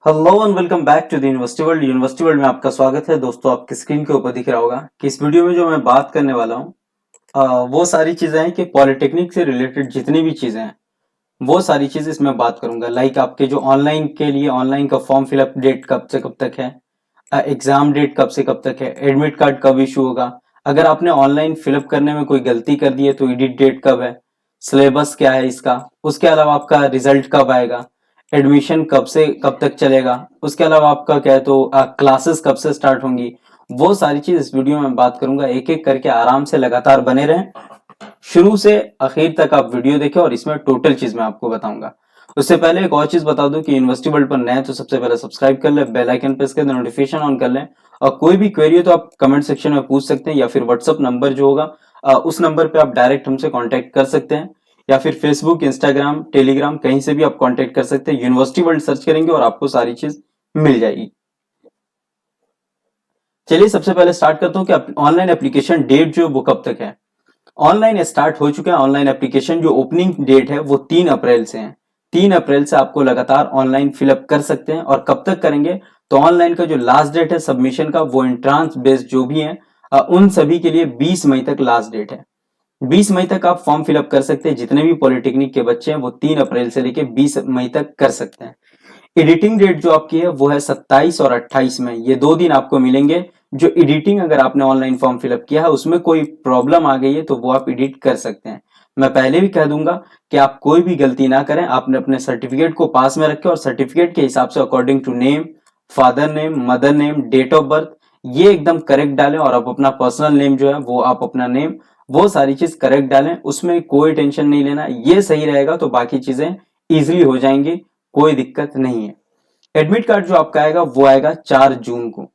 Hello and welcome back to the university world. University world में आपका स्वागत है। दोस्तों, आपकी स्क्रीन के ऊपर दिख रहा होगा कि इस वीडियो में जो मैं बात करने वाला हूँ वो सारी चीजें हैं कि पॉलिटेक्निक से रिलेटेड जितनी भी चीजें हैं वो सारी चीजें इसमें बात करूंगा। लाइक आपके जो ऑनलाइन के लिए ऑनलाइन का फॉर्म फिलअप डेट कब से कब तक है, एग्जाम डेट कब से कब तक है, एडमिट कार्ड कब इशू होगा, अगर आपने ऑनलाइन फिलअप करने में कोई गलती कर दी है तो एडिट डेट कब है, सिलेबस क्या है इसका, उसके अलावा आपका रिजल्ट कब आएगा, एडमिशन कब से कब तक चलेगा, उसके अलावा आपका क्या है तो क्लासेस कब से स्टार्ट होंगी, वो सारी चीज इस वीडियो में बात करूंगा। एक एक करके आराम से लगातार बने रहें, शुरू से आखिर तक आप वीडियो देखें और इसमें टोटल चीज मैं आपको बताऊंगा। उससे पहले एक और चीज बता दूं कि यूनिवर्सिटी वर्ल्ड पर नए हैं तो सबसे पहले सब्सक्राइब कर ले, बेल आइकन प्रेस कर नोटिफिकेशन ऑन कर लें, और कोई भी क्वेरी हो तो आप कमेंट सेक्शन में पूछ सकते हैं या फिर व्हाट्सअप नंबर जो होगा उस नंबर पे आप डायरेक्ट हमसे कांटेक्ट कर सकते हैं, या फिर फेसबुक, इंस्टाग्राम, टेलीग्राम कहीं से भी आप कांटेक्ट कर सकते हैं। यूनिवर्सिटी वर्ल्ड सर्च करेंगे और आपको सारी चीज मिल जाएगी। चलिए सबसे पहले स्टार्ट करता हूँ कि ऑनलाइन एप्लीकेशन डेट जो है वो कब तक है। ऑनलाइन स्टार्ट हो चुका है। ऑनलाइन एप्लीकेशन जो ओपनिंग डेट है वो 3 अप्रैल से है। 3 अप्रैल से आपको लगातार ऑनलाइन फिलअप कर सकते हैं। और कब तक करेंगे तो ऑनलाइन का जो लास्ट डेट है सबमिशन का वो एंट्रांस बेस्ड जो भी है उन सभी के लिए 20 मई तक लास्ट डेट है। 20 मई तक आप फॉर्म फिलअप कर सकते हैं। जितने भी पॉलिटेक्निक के बच्चे हैं वो 3 अप्रैल से लेके 20 मई तक कर सकते हैं। एडिटिंग डेट जो आपकी है वो है 27 और 28 में। ये 2 दिन आपको मिलेंगे। जो एडिटिंग अगर आपने ऑनलाइन फॉर्म फिलअप किया है उसमें कोई प्रॉब्लम आ गई है तो वो आप एडिट कर सकते हैं। मैं पहले भी कह दूंगा कि आप कोई भी गलती ना करें, आपने अपने सर्टिफिकेट को पास में रखें और सर्टिफिकेट के हिसाब से according to name, father name, mother name, date of birth ये एकदम करेक्ट डालें। और आप अपना पर्सनल नेम जो है वो आप अपना नेम वो सारी चीज करेक्ट डालें, उसमें कोई टेंशन नहीं लेना। ये सही रहेगा तो बाकी चीजें इजिली हो जाएंगी, कोई दिक्कत नहीं है। एडमिट कार्ड जो आपका आएगा वो आएगा 4 जून को।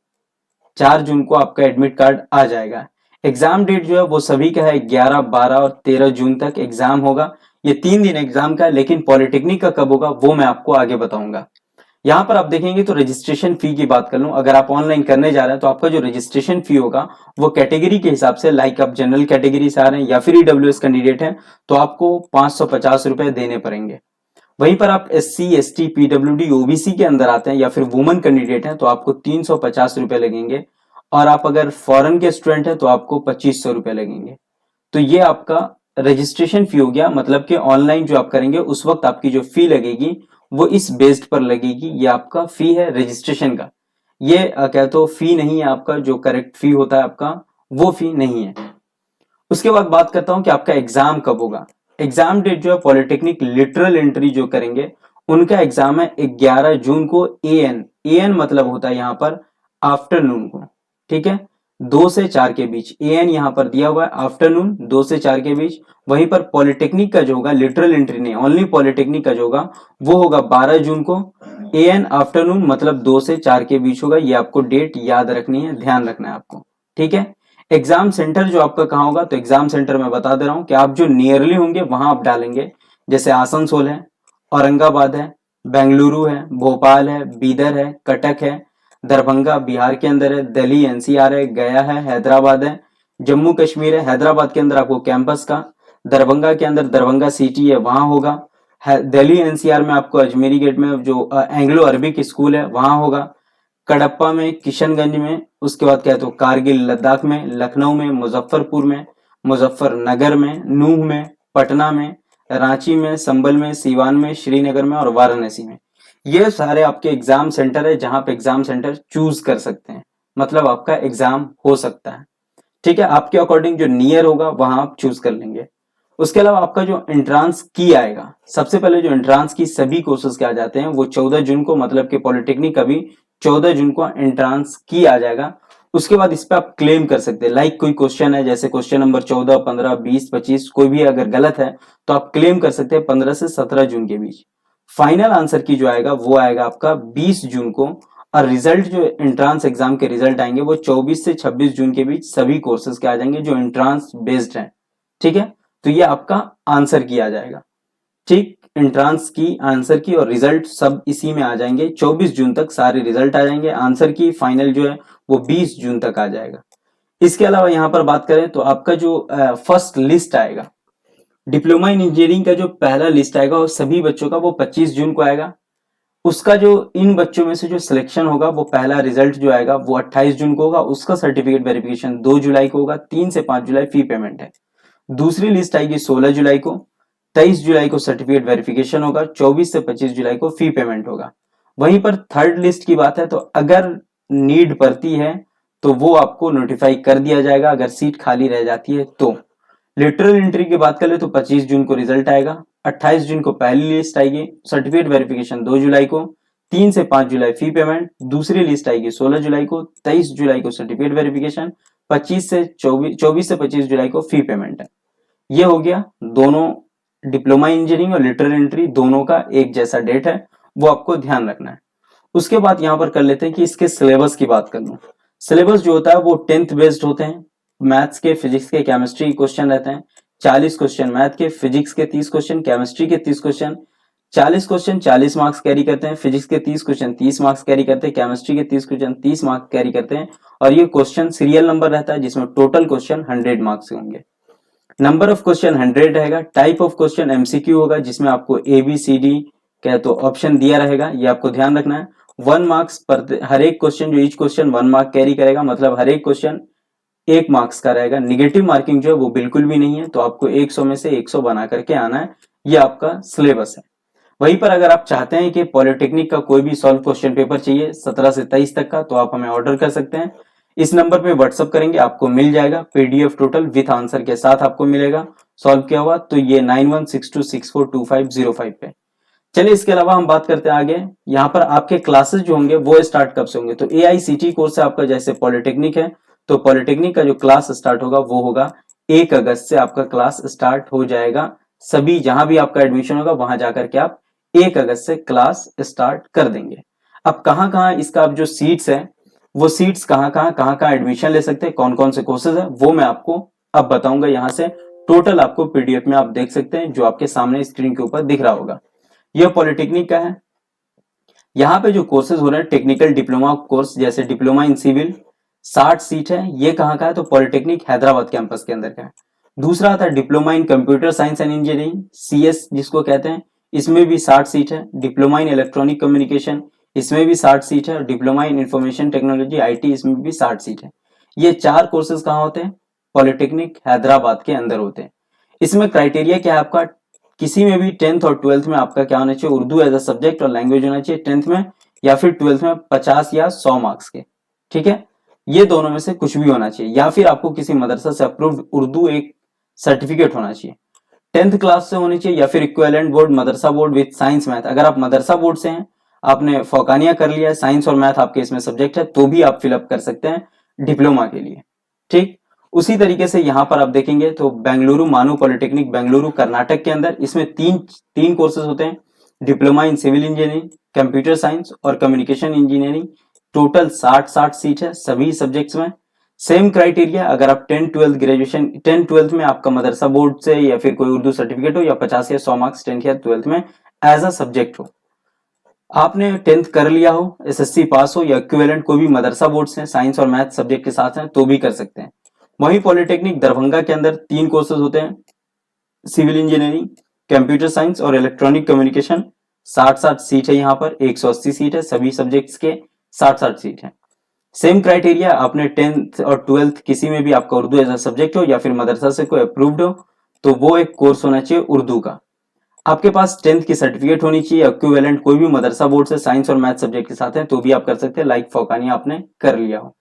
4 जून को आपका एडमिट कार्ड आ जाएगा। एग्जाम डेट जो है वो सभी का है 11, 12 और 13 जून तक एग्जाम होगा। ये 3 दिन एग्जाम का है, लेकिन पॉलिटेक्निक का कब होगा वो मैं आपको आगे बताऊंगा। यहाँ पर आप देखेंगे तो रजिस्ट्रेशन फी की बात कर लूं, अगर आप ऑनलाइन करने जा रहे हैं तो आपका जो रजिस्ट्रेशन फी होगा वो कैटेगरी के हिसाब से, लाइक आप जनरल कैटेगरी से आ रहे हैं या फिर ईडब्ल्यूएस कैंडिडेट हैं तो आपको 550 रुपए देने पड़ेंगे। वहीं पर आप S C, S T, PWD, OBC के अंदर आते हैं या फिर वुमन कैंडिडेट हैं तो आपको 350 रुपए लगेंगे। और आप अगर फॉरेन के स्टूडेंट हैं तो आपको 2500 रुपए लगेंगे। तो ये आपका रजिस्ट्रेशन फी हो गया। मतलब कि ऑनलाइन जो आप करेंगे उस वक्त आपकी जो फी लगेगी वो इस बेस्ड पर लगेगी। ये आपका फी है रजिस्ट्रेशन का। ये क्या तो फी नहीं है आपका, जो करेक्ट फी होता है आपका वो फी नहीं है। उसके बाद बात करता हूं कि आपका एग्जाम कब होगा। एग्जाम डेट जो है पॉलिटेक्निक लिटरल एंट्री जो करेंगे उनका एग्जाम है 11 जून को। एन मतलब होता है यहाँ पर आफ्टरनून को, ठीक है, 2 से 4 के बीच। एन यहाँ पर दिया हुआ है आफ्टरनून 2 से 4 के बीच। वहीं पर पॉलिटेक्निक का जो होगा, लिटरल एंट्री नहीं, ओनली पॉलिटेक्निक का जो होगा वो होगा 12 जून को। एन आफ्टरनून मतलब 2 से 4 के बीच होगा। ये आपको डेट याद रखनी है, ध्यान रखना है आपको, ठीक है। एग्जाम सेंटर जो आपका कहाँ होगा तो एग्जाम सेंटर मैं बता दे रहा हूं कि आप जो नियरली होंगे वहां आप डालेंगे। जैसे आसनसोल है, औरंगाबाद है, बेंगलुरु है, भोपाल है, बीदर है, कटक है, दरभंगा बिहार के अंदर है, दिल्ली एनसीआर है, गया है, हैदराबाद है, जम्मू कश्मीर है। हैदराबाद के अंदर आपको कैंपस का, दरभंगा के अंदर दरभंगा सिटी है वहां होगा। दिल्ली एनसीआर में आपको अजमेरी गेट में जो एंग्लो अरबिक स्कूल है वहां होगा। कडप्पा में, किशनगंज में, उसके बाद क्या है तो कारगिल लद्दाख में, लखनऊ में, मुजफ्फरपुर में, मुजफ्फरनगर में, नूह में, पटना में, रांची में, संभल में, सीवान में, श्रीनगर में और वाराणसी में। ये सारे आपके एग्जाम सेंटर है जहां पे एग्जाम सेंटर चूज कर सकते हैं, मतलब आपका एग्जाम हो सकता है, ठीक है। आपके अकॉर्डिंग जो नियर होगा वहां आप चूज कर लेंगे। उसके अलावा आपका जो एंट्रांस की आएगा, सबसे पहले जो एंट्रांस की सभी कोर्सेज के आ जाते हैं वो 14 जून को, मतलब कि पॉलिटेक्निक अभी 14 जून को एंट्रांस की आ जाएगा। उसके बाद इस पे आप क्लेम कर सकते हैं। लाइक कोई क्वेश्चन है, जैसे क्वेश्चन नंबर 14, 15, 20, 25 कोई भी अगर गलत है तो आप क्लेम कर सकते हैं 15 से 17 जून के बीच। फाइनल आंसर की जो आएगा वो आएगा आपका 20 जून को। और रिजल्ट जो एंट्रांस एग्जाम के रिजल्ट आएंगे वो 24 से 26 जून के बीच सभी कोर्सेज के आ जाएंगे जो एंट्रांस बेस्ड हैं, ठीक है। तो ये आपका आंसर की आ जाएगा, ठीक। एंट्रांस की, आंसर की और रिजल्ट सब इसी में आ जाएंगे। 24 जून तक सारे रिजल्ट आ जाएंगे। आंसर की फाइनल जो है वो 20 जून तक आ जाएगा। इसके अलावा यहां पर बात करें तो आपका जो फर्स्ट लिस्ट आएगा, डिप्लोमा इन इंजीनियरिंग का जो पहला लिस्ट आएगा वो सभी बच्चों का वो 25 जून को आएगा। उसका जो इन बच्चों में से जो सिलेक्शन होगा वो पहला रिजल्ट जो आएगा वो 28 जून को होगा, उसका सर्टिफिकेट वेरिफिकेशन 2 जुलाई को होगा, 3 से 5 जुलाई फी पेमेंट है। दूसरी लिस्ट आएगी 16 जुलाई को, 23 जुलाई को सर्टिफिकेट वेरिफिकेशन होगा, 24 से 25 जुलाई को फी पेमेंट होगा। वहीं पर थर्ड लिस्ट की बात है तो अगर नीड पड़ती है तो वो आपको नोटिफाई कर दिया जाएगा अगर सीट खाली रह जाती है तो। लिटरल एंट्री की बात करें तो 25 जून को रिजल्ट आएगा, 28 जून को पहली लिस्ट आएगी, सर्टिफिकेट वेरिफिकेशन 2 जुलाई को, 3 से 5 जुलाई फी पेमेंट, दूसरी लिस्ट आएगी 16 जुलाई को, 23 जुलाई को सर्टिफिकेट वेरिफिकेशन, 24 से 25 जुलाई को फी पेमेंट है। ये हो गया दोनों डिप्लोमा इंजीनियरिंग और लिटरल एंट्री दोनों का एक जैसा डेट है, वो आपको ध्यान रखना है। उसके बाद यहाँ पर कर लेते हैं कि इसके सिलेबस की बात कर लूं। सिलेबस जो होता है वो 10th बेस्ड होते हैं, मैथ्स के, फिजिक्स के, केमिस्ट्री के क्वेश्चन रहते हैं, 40 क्वेश्चन मैथ के, फिजिक्स के 30 क्वेश्चन, केमिस्ट्री के 30 क्वेश्चन, 40 क्वेश्चन 40 मार्क्स कैरी करते हैं, फिजिक्स के 30 क्वेश्चन 30 मार्क्स कैरी करते हैं, केमिस्ट्री के 30 क्वेश्चन 30 मार्क्स कैरी करते हैं, और ये क्वेश्चन सीरियल नंबर रहता है जिसमें टोटल क्वेश्चन 100 मार्क्स के होंगे। नंबर ऑफ क्वेश्चन 100 रहेगा। टाइप ऑफ क्वेश्चन एमसीक्यू होगा जिसमें आपको ABCD क्या तो ऑप्शन दिया रहेगा, ये आपको ध्यान रखना है। 1 मार्क्स पर हर एक क्वेश्चन, जो ईच क्वेश्चन 1 मार्क कैरी करेगा, मतलब हर एक क्वेश्चन 1 मार्क्स का रहेगा। निगेटिव मार्किंग जो है वो बिल्कुल भी नहीं है, तो आपको 100 में से 100 बना करके आना है, ये आपका सिलेबस है। वहीं पर अगर आप चाहते हैं कि पॉलिटेक्निक का कोई भी सॉल्व क्वेश्चन पेपर चाहिए 17 से 23 तक का, तो आप हमें ऑर्डर कर सकते हैं। इस नंबर पे व्हाट्सअप करेंगे, आपको मिल जाएगा PDF टोटल विथ आंसर के साथ आपको मिलेगा सॉल्व किया हुआ। तो ये 9162642505 पे। चलिए इसके अलावा हम बात करते हैं आगे। यहाँ पर आपके क्लासेस जो होंगे वो स्टार्ट कब से होंगे, तो AICT कोर्स है आपका, जैसे पॉलिटेक्निक है तो पॉलिटेक्निक का जो क्लास स्टार्ट होगा वो होगा 1 अगस्त से आपका क्लास स्टार्ट हो जाएगा। सभी जहां भी आपका एडमिशन होगा वहां जाकर के आप 1 अगस्त से क्लास स्टार्ट कर देंगे। अब कहाँ इसका अब जो सीट्स है वो सीट्स कहाँ एडमिशन ले सकते हैं, कौन कौन से कोर्सेज है वो मैं आपको अब बताऊंगा। यहाँ से टोटल आपको PDF में आप देख सकते हैं, जो आपके सामने स्क्रीन के ऊपर दिख रहा होगा। यह पॉलिटेक्निक का है। यहाँ पे जो कोर्सेज हो रहे हैं टेक्निकल डिप्लोमा कोर्स, जैसे डिप्लोमा इन सिविल 60 सीट है। ये कहाँ का है, तो पॉलिटेक्निक हैदराबाद कैंपस के अंदर का है। दूसरा आता है diploma in computer science and engineering, CS जिसको कहते हैं, इसमें भी 60 सीट है। डिप्लोमा इन इलेक्ट्रॉनिक कम्युनिकेशन, इसमें भी 60 सीट है। Diploma in information technology IT, इसमें भी 60 सीट है। ये 4 कोर्सेज कहाँ होते हैं, पॉलिटेक्निक हैदराबाद के अंदर होते हैं। इसमें क्राइटेरिया क्या है आपका, किसी में भी 10th और 12th में आपका क्या होना चाहिए, उर्दू एज अ सब्जेक्ट और लैंग्वेज होना चाहिए 10th में, या फिर 12th में 50 या 100 मार्क्स के। ठीक है, ये दोनों में से कुछ भी होना चाहिए, या फिर आपको किसी मदरसा से अप्रूव्ड उर्दू एक सर्टिफिकेट होना चाहिए। 10th क्लास से होनी चाहिए, या फिर equivalent board, Madrasa board with science math. अगर आप मदरसा बोर्ड से हैं, आपने फौकानिया कर लिया है, साइंस और मैथ आपके इसमें सब्जेक्ट है, तो भी आप फिलअप कर सकते हैं डिप्लोमा के लिए। ठीक, उसी तरीके से यहाँ पर आप देखेंगे तो बेंगलुरु मानू पॉलिटेक्निक बेंगलुरु कर्नाटक के अंदर, इसमें तीन कोर्सेज होते हैं, diploma in civil engineering, computer science और कम्युनिकेशन इंजीनियरिंग। टोटल 60 सीट है सभी सब्जेक्ट्स में। सेम क्राइटेरिया, अगर आप 10th 12th में आपका मदरसा बोर्ड से या फिर कोई उर्दू सर्टिफिकेट हो, या 50 या 100 मार्क्स 10th या 12th में एज अ सब्जेक्ट हो, आपने 10th कर लिया हो, SSC पास हो, या इक्विवेलेंट कोई भी मदरसा बोर्ड से साइंस और मैथ सब्जेक्ट के साथ हैं, तो भी कर सकते हैं। वहीं पॉलिटेक्निक दरभंगा के अंदर 3 कोर्सेज होते हैं, सिविल इंजीनियरिंग, कंप्यूटर साइंस और इलेक्ट्रॉनिक कम्युनिकेशन। 60 सीट है, यहाँ पर 180 सीट है, सभी सब्जेक्ट्स के 60 सीट है। सेम क्राइटेरिया, आपने 10th और 12th किसी में भी आपका उर्दू एज अ सब्जेक्ट हो, या फिर मदरसा से कोई अप्रूव्ड हो, तो वो एक कोर्स होना चाहिए उर्दू का। आपके पास 10th की सर्टिफिकेट होनी चाहिए, इक्विवेलेंट कोई भी मदरसा बोर्ड से साइंस और मैथ सब्जेक्ट के साथ है, तो भी आप कर सकते हैं, लाइक फौकानिया आपने कर लिया हो।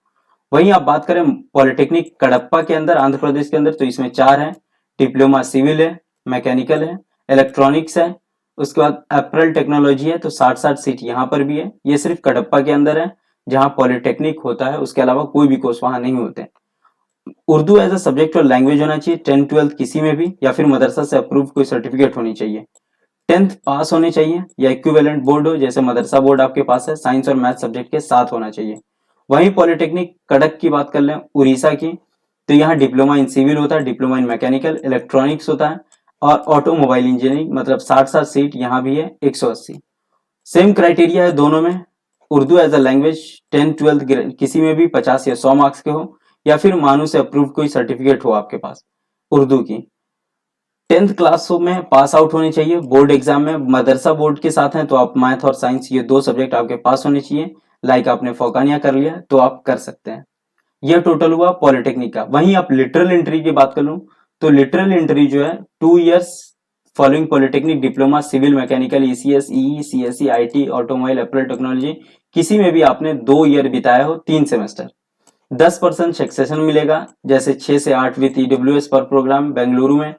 वहीं आप बात करें पॉलिटेक्निक कडप्पा के अंदर, आंध्र प्रदेश के अंदर, तो इसमें 4 है। डिप्लोमा सिविल है, मैकेनिकल है, इलेक्ट्रॉनिक्स है, उसके बाद अप्रैल टेक्नोलॉजी है, तो 60 सीट यहाँ पर भी है। ये सिर्फ कडप्पा के अंदर है जहां पॉलिटेक्निक होता है, उसके अलावा कोई भी कोर्स वहां नहीं होते। उर्दू एज अ सब्जेक्ट और लैंग्वेज होना चाहिए 10th 12th किसी में भी, या फिर मदरसा से अप्रूव कोई सर्टिफिकेट होनी चाहिए। 10th पास होने चाहिए, या इक्विवेलेंट बोर्ड हो, जैसे मदरसा बोर्ड आपके पास है, साइंस और मैथ सब्जेक्ट के साथ होना चाहिए। वहीं पॉलिटेक्निक कड़क की बात कर लें उड़ीसा की, तो यहाँ डिप्लोमा इन सिविल होता है, डिप्लोमा इन मैकेनिकल, इलेक्ट्रॉनिक्स होता है, और ऑटोमोबाइल इंजीनियरिंग, मतलब 60 सीट यहाँ भी है 180। सेम क्राइटेरिया है दोनों में, Urdu as a language 10th 12th किसी में भी 50 या 100 मार्क्स के हो, या फिर मानू से अप्रूव्ड कोई सर्टिफिकेट हो आपके पास उर्दू की। 10th क्लास में पास आउट होने चाहिए। बोर्ड एग्जाम में मदरसा बोर्ड के साथ हैं तो आप मैथ और साइंस ये 2 सब्जेक्ट आपके पास होने चाहिए। लाइक आपने फौकानिया कर लिया तो आप कर सकते हैं। यह टोटल हुआ पॉलिटेक्निक का। वहीं आप लिटरल एंट्री की बात कर लूं तो लिटरल एंट्री जो है 2 years following polytechnic diploma civil mechanical ECS EE CSC IT automobile apple technology किसी में भी आपने 2 ईयर बिताया हो 3 सेमेस्टर 10% सक्सेशन मिलेगा। जैसे 6 से 8 विथ ईडब्ल्यूएस पर प्रोग्राम बेंगलुरु में,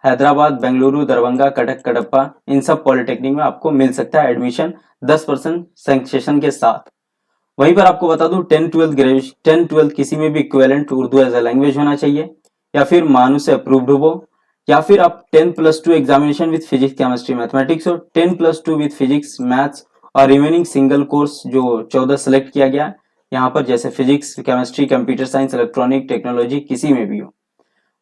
हैदराबाद, बेंगलुरु, दरभंगा, कटक, कडप्पा इन सब पॉलिटेक्निक में आपको मिल सकता है एडमिशन 10% सक्सेशन के साथ। वहीं पर आपको बता दूं 10-12 किसी में भी equivalent Urdu as a language होना चाहिए या फिर मानू से अप्रूव्ड हो, या फिर आप 10+2 examination with physics chemistry mathematics हो, 10+2 विद फिजिक्स मैथ्स और रिमेनिंग सिंगल कोर्स जो 14 सेलेक्ट किया गया यहाँ पर, जैसे physics chemistry computer science electronic technology किसी में भी हो।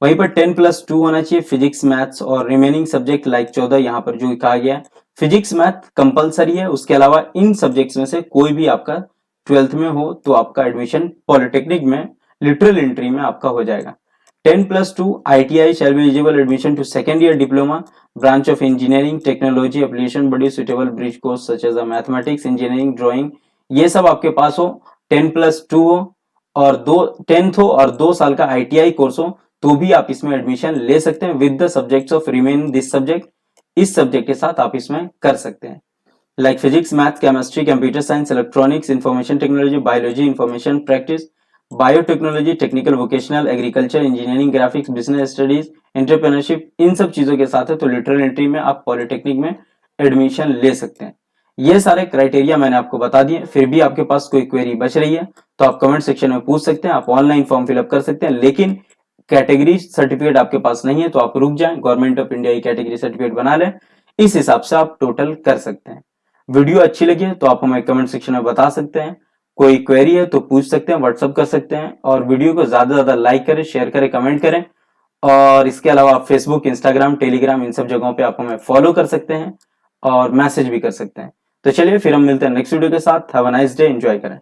वहीं पर 10+2 होना चाहिए फिजिक्स मैथ्स और रिमेनिंग सब्जेक्ट लाइक 14 यहाँ पर जो कहा गया है फिजिक्स मैथ कंपलसरी है। उसके अलावा इन सब्जेक्ट्स में से कोई भी आपका 12th में हो तो आपका एडमिशन पॉलिटेक्निक में लिटरल एंट्री में आपका हो जाएगा। 10+2 ITI shall be eligible admission to second year diploma branch of engineering technology application body suitable bridge course such as mathematics engineering drawing ये सब आपके पास हो 10+2 हो और 10th हो और 2 साल का ITI कोर्स हो तो भी आप इसमें एडमिशन ले सकते हैं with the subjects of remain this subject. इस सब्जेक्ट के साथ आप इसमें कर सकते हैं like physics math chemistry computer science electronics information technology biology information practice biotechnology technical vocational agriculture engineering graphics business studies entrepreneurship इन सब चीजों के साथ है तो लिटरल एंट्री में आप पॉलिटेक्निक में एडमिशन ले सकते हैं। ये सारे क्राइटेरिया मैंने आपको बता दिए। फिर भी आपके पास कोई क्वेरी बच रही है तो आप कमेंट सेक्शन में पूछ सकते हैं। आप ऑनलाइन फॉर्म फिलअप कर सकते हैं, लेकिन कैटेगरी सर्टिफिकेट आपके पास नहीं है तो आप रुक जाएं, गवर्नमेंट ऑफ इंडिया की कैटेगरी सर्टिफिकेट बना लें, इस हिसाब से आप टोटल कर सकते हैं। वीडियो अच्छी लगी है तो आप हमें कमेंट सेक्शन में बता सकते हैं। कोई क्वेरी है तो पूछ सकते हैं, व्हाट्सअप कर सकते हैं और वीडियो को ज्यादा से ज्यादा लाइक करें, शेयर करें, कमेंट करें। और इसके अलावा आप फेसबुक, इंस्टाग्राम, टेलीग्राम इन सब जगहों पे आप हमें फॉलो कर सकते हैं और मैसेज भी कर सकते हैं। तो चलिए फिर हम मिलते हैं नेक्स्ट वीडियो के साथ। Have a nice day, enjoy करें।